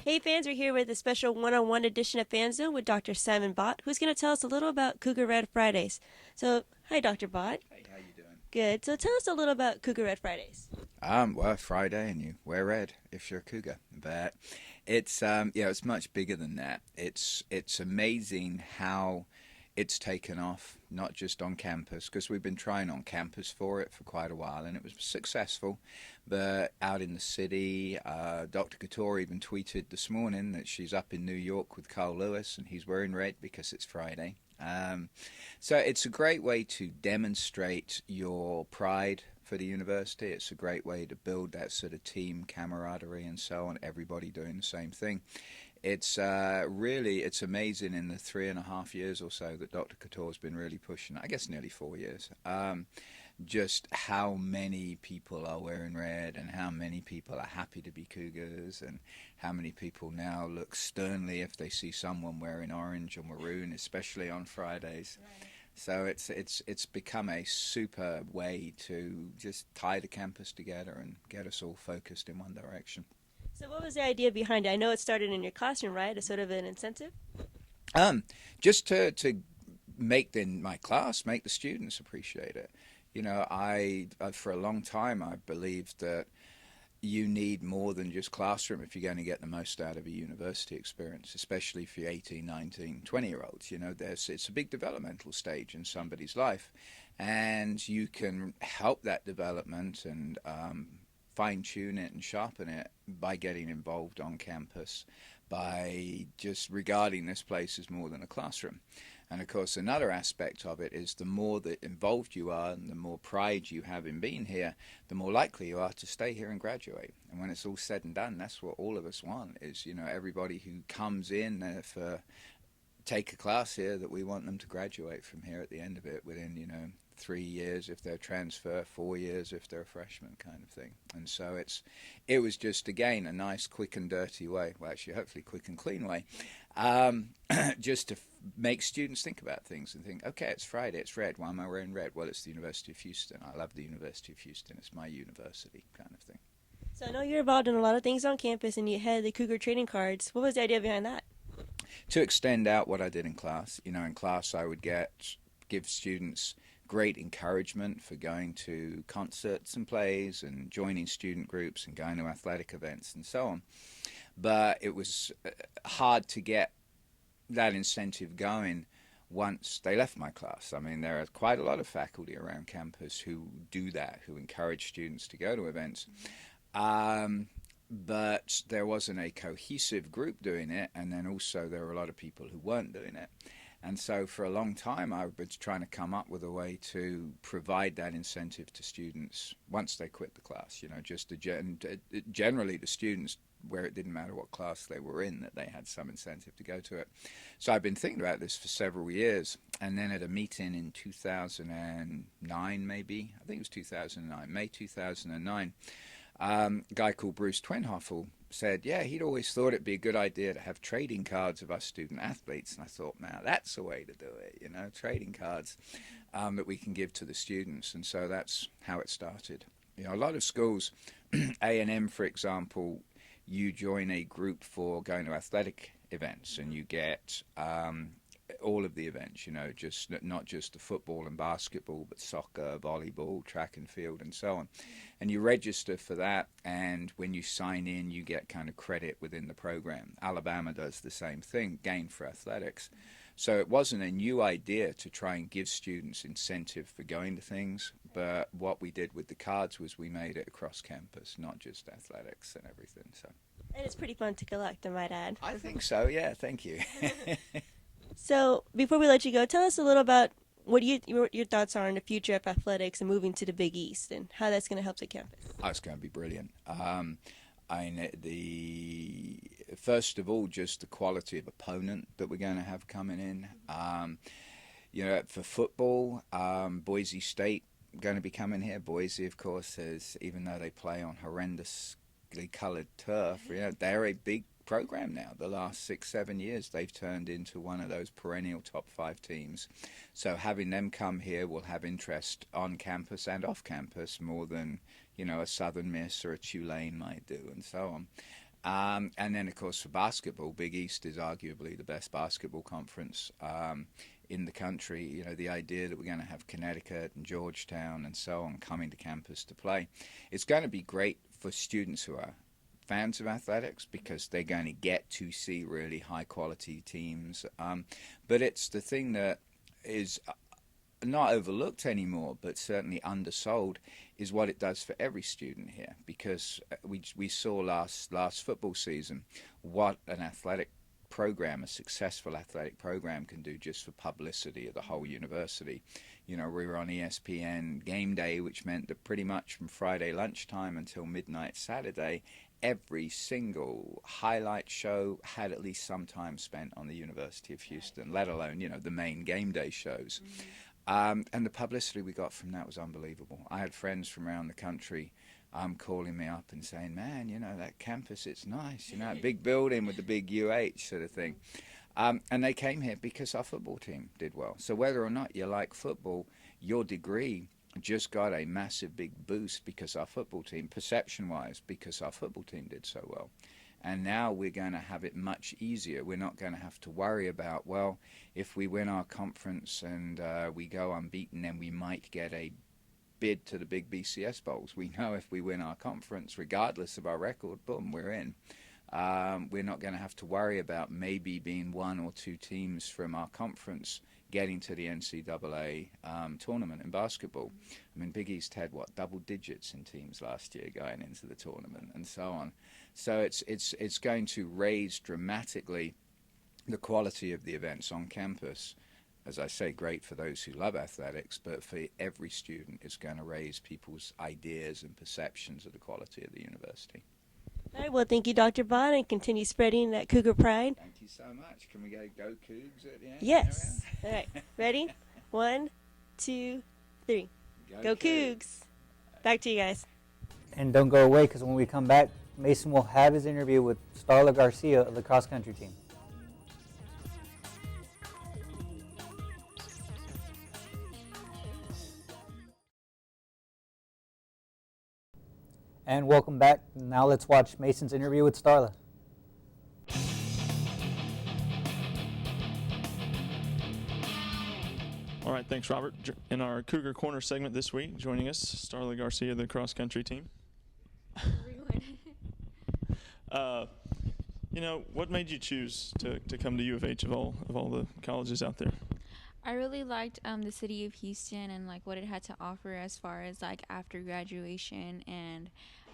Hey fans, we're here with a special one-on-one edition of FanZone with Dr. Simon Bott, who's going to tell us a little about Cougar Red Fridays. So, hi Dr. Bott. Hey, how you doing? Good. So tell us a little about Cougar Red Fridays. Well, Friday, and you wear red if you're a cougar. But it's it's much bigger than that. It's amazing how it's taken off, not just on campus, because we've been trying on campus for it for quite a while, and it was successful. But out in the city, Dr. Couture even tweeted this morning that she's up in New York with Carl Lewis, and he's wearing red because it's Friday. So it's a great way to demonstrate your pride for the university. It's a great way to build that sort of team camaraderie and so on. Everybody doing the same thing. It's amazing in the 3.5 years or so that Dr. Couture has been really pushing. I guess nearly 4 years. Just how many people are wearing red and how many people are happy to be Cougars and how many people now look sternly if they see someone wearing orange or maroon, especially on Fridays. Right. So it's become a super way to just tie the campus together and get us all focused in one direction. So what was the idea behind it? I know it started in your classroom, right? As sort of an incentive? Um, just to my class, make the students appreciate it. For a long time I believed that you need more than just classroom if you're going to get the most out of a university experience, especially for 18, 19, 20-year olds. It's a big developmental stage in somebody's life, and you can help that development and fine tune it and sharpen it by getting involved on campus, by just regarding this place as more than a classroom. And of course, another aspect of it is the more that involved you are and the more pride you have in being here, the more likely you are to stay here and graduate. And when it's all said and done, that's what all of us want is, everybody who comes in for take a class here, that we want them to graduate from here at the end of it within, 3 years if they're transfer, 4 years if they're a freshman, kind of thing. And so it was just again a nice, quick and dirty way. Well, actually, hopefully, quick and clean way, um, just to make students think about things and think, okay, it's Friday, it's red. Why am I wearing red? Well, it's the University of Houston. I love the University of Houston. It's my university, kind of thing. So I know you're involved in a lot of things on campus and you had the Cougar trading cards. What was the idea behind that? To extend out what I did in class, in class I would give students great encouragement for going to concerts and plays and joining student groups and going to athletic events and so on. But it was hard to get that incentive going once they left my class. I mean, there are quite a lot of faculty around campus who do that, who encourage students to go to events. Um, but there wasn't a cohesive group doing it, and then also there were a lot of people who weren't doing it. And so for a long time, I was trying to come up with a way to provide that incentive to students once they quit the class. Just generally the students, where it didn't matter what class they were in, that they had some incentive to go to it. So I've been thinking about this for several years, and then at a meeting in 2009, maybe I think it was 2009, May 2009. A guy called Bruce Twinhoffel said, yeah, he'd always thought it'd be a good idea to have trading cards of us student athletes. And I thought, now that's the way to do it, trading cards that we can give to the students. And so that's how it started. A lot of schools, A&M, for example, you join a group for going to athletic events and you get all of the events, just not just the football and basketball, but soccer, volleyball, track and field, and so on. And you register for that, and when you sign in, you get kind of credit within the program. Alabama does the same thing, GAIN for athletics. So it wasn't a new idea to try and give students incentive for going to things, but what we did with the cards was we made it across campus, not just athletics and everything. So And it's pretty fun to collect, I might add. I think so. Yeah, thank you. So before we let you go, tell us a little about your thoughts are on the future of athletics and moving to the Big East and how that's going to help the campus. Oh, it's going to be brilliant. The first of all, just the quality of opponent that we're going to have coming in. For football, Boise State going to be coming here. Boise, of course, even though they play on horrendously coloured turf, they're a big program now. The last 6-7 years they've turned into one of those perennial top 5 teams. So having them come here will have interest on campus and off campus more than a Southern Miss or a Tulane might do, and so on. And then, of course, for basketball, Big East is arguably the best basketball conference in the country. You know, the idea that we're going to have Connecticut and Georgetown and so on coming to campus to play, it's going to be great for students who are fans of athletics because they're going to get to see really high quality teams. But it's the thing that is not overlooked anymore, but certainly undersold, is what it does for every student here. Because we saw last football season what an athletic program, a successful athletic program, can do just for publicity of the whole university. You know, we were on ESPN Game Day, which meant that pretty much from Friday lunchtime until midnight Saturday, every single highlight show had at least some time spent on the University of Houston, let alone, you know, the main game day shows. And the publicity we got from that was unbelievable. I had friends from around the country calling me up and saying, man, you know, that campus, it's nice, you know, that big building with the big UH sort of thing. And they came here because our football team did well. So whether or not you like football, your degree just got a massive big boost because our football team, perception-wise, because our football team did so well. And now we're going to have it much easier. We're not going to have to worry about, well, if we win our conference and we go unbeaten, then we might get a bid to the big BCS Bowls. We know if we win our conference, regardless of our record, boom, we're in. We're not going to have to worry about maybe being one or two teams from our conference getting to the NCAA tournament in basketball. I mean, Big East had, what, double digits in teams last year going into the tournament and so on. So it's going to raise dramatically the quality of the events on campus. As I say, great for those who love athletics, but for every student, it's going to raise people's ideas and perceptions of the quality of the university. All right, well, thank you, Dr. Bond, and continue spreading that Cougar pride. Thank you so much. Can we go Cougs at the end? Yes. All right, ready? 1, 2, 3. Go Cougs. Back to you guys. And don't go away, because when we come back, Mason will have his interview with Starla Garcia of the cross-country team. And welcome back. Now let's watch Mason's interview with Starla. All right, thanks, Robert. In our Cougar Corner segment this week, joining us, Starla Garcia of the cross-country team. Everyone. You know, what made you choose to come to U of H of all the colleges out there? I really liked the city of Houston and like what it had to offer as far as like after graduation, and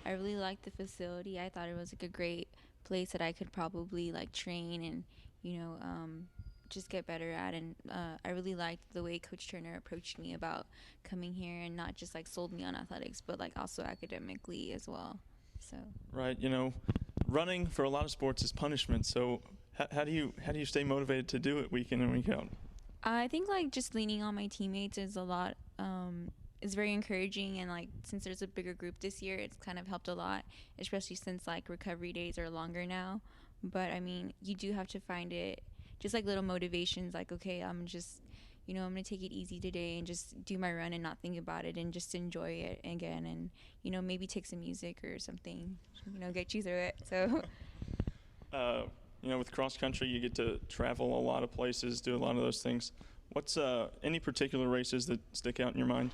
I really liked the facility. I thought it was like a great place that I could probably like train and just get better at, and I really liked the way Coach Turner approached me about coming here and not just like sold me on athletics but like also academically as well. So Right, you know, running for a lot of sports is punishment. So how do you stay motivated to do it week in and week out? I think like just leaning on my teammates is a lot is very encouraging, and like since there's a bigger group this year, it's kind of helped a lot, especially since like recovery days are longer now. But I mean, you do have to find it just like little motivations, like, okay, I'm just I'm gonna take it easy today and just do my run and not think about it and just enjoy it again, and maybe take some music or something, get you through it. So with cross country, you get to travel a lot of places, do a lot of those things. What's any particular races that stick out in your mind?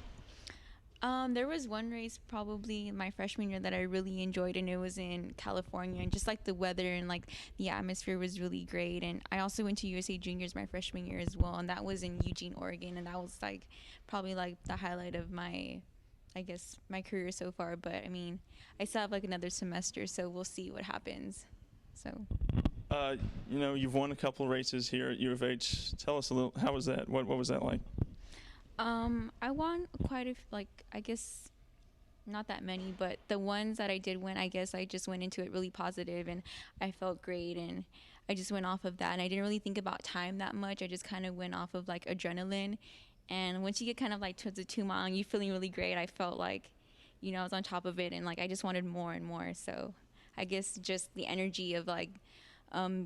There was one race probably my freshman year that I really enjoyed, and it was in California, and just like the weather and like the atmosphere was really great. And I also went to USA Juniors my freshman year as well, and that was in Eugene, Oregon, and that was like probably like the highlight of my career so far. But I mean, I still have like another semester, so we'll see what happens. So you've won a couple races here at U of H. Tell us a little, how was that? What was that like? I won quite a I guess not that many, but the ones that I did win, I guess I just went into it really positive and I felt great, and I just went off of that, and I didn't really think about time that much. I just kind of went off of like adrenaline, and once you get kind of like towards the 2 mile and you're feeling really great, I felt like I was on top of it, and like I just wanted more and more. So I guess just the energy of like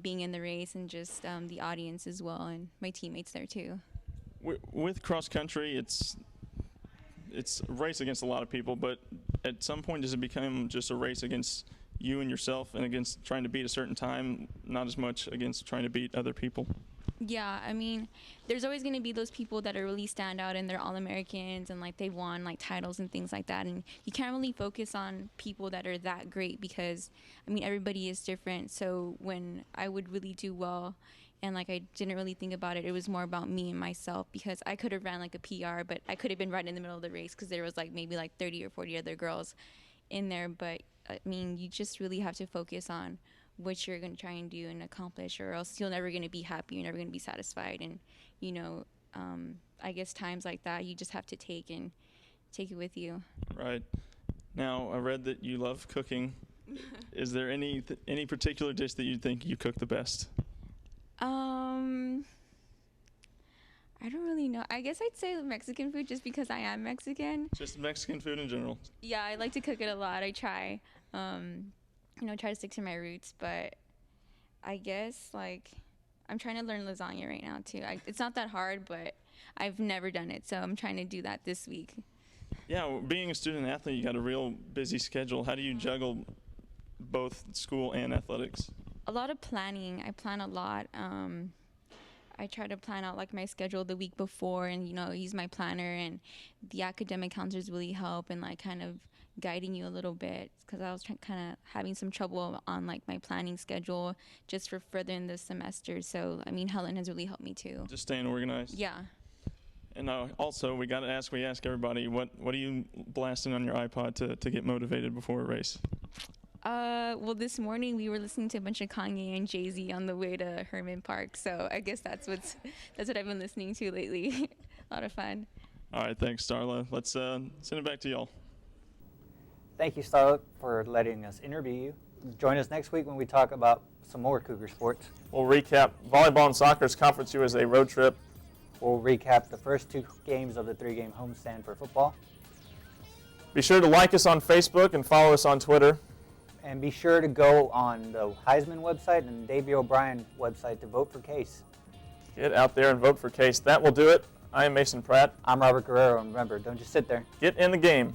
being in the race, and just the audience as well, and my teammates there too. With cross country, it's a race against a lot of people, but at some point does it become just a race against you and yourself and against trying to beat a certain time, not as much against trying to beat other people? Yeah, I mean, there's always going to be those people that are really stand out and they're All-Americans and like they won like titles and things like that. And you can't really focus on people that are that great because, I mean, everybody is different. So when I would really do well and like I didn't really think about it, it was more about me and myself because I could have ran like a PR, but I could have been right in the middle of the race because there was like maybe like 30 or 40 other girls in there. But I mean, you just really have to focus on what you're going to try and do and accomplish, or else you're never going to be happy, you're never going to be satisfied. And you know, I guess times like that you just have to take it with you. Right. Now, I read that you love cooking. Is there any particular dish that you think you cook the best? I don't really know. I guess I'd say Mexican food just because I am Mexican. Just Mexican food in general. Yeah, I like to cook it a lot. I try try to stick to my roots, but I guess like I'm trying to learn lasagna right now too. It's not that hard, but I've never done it, so I'm trying to do that this week. Yeah, well, being a student athlete, you got a real busy schedule. How do you juggle both school and athletics? A lot of planning. I plan a lot. I try to plan out like my schedule the week before and, use my planner, and the academic counselors really help and like kind of guiding you a little bit because I was kind of having some trouble on like my planning schedule just for further in the semester. So, I mean, Helen has really helped me too. Just staying organized? Yeah. And also, we ask everybody, what are you blasting on your iPod to get motivated before a race? Well, this morning we were listening to a bunch of Kanye and Jay-Z on the way to Herman Park, so I guess that's what I've been listening to lately. A lot of fun. All right, thanks, Starla. Let's send it back to y'all. Thank you, Starla, for letting us interview you. Join us next week when we talk about some more Cougar sports. We'll recap volleyball and soccer's Conference USA road trip. We'll recap the first 2 games of the 3-game homestand for football. Be sure to like us on Facebook and follow us on Twitter. And be sure to go on the Heisman website and Davey O'Brien website to vote for Case. Get out there and vote for Case. That will do it. I am Mason Pratt. I'm Robert Guerrero, and remember, don't just sit there. Get in the game.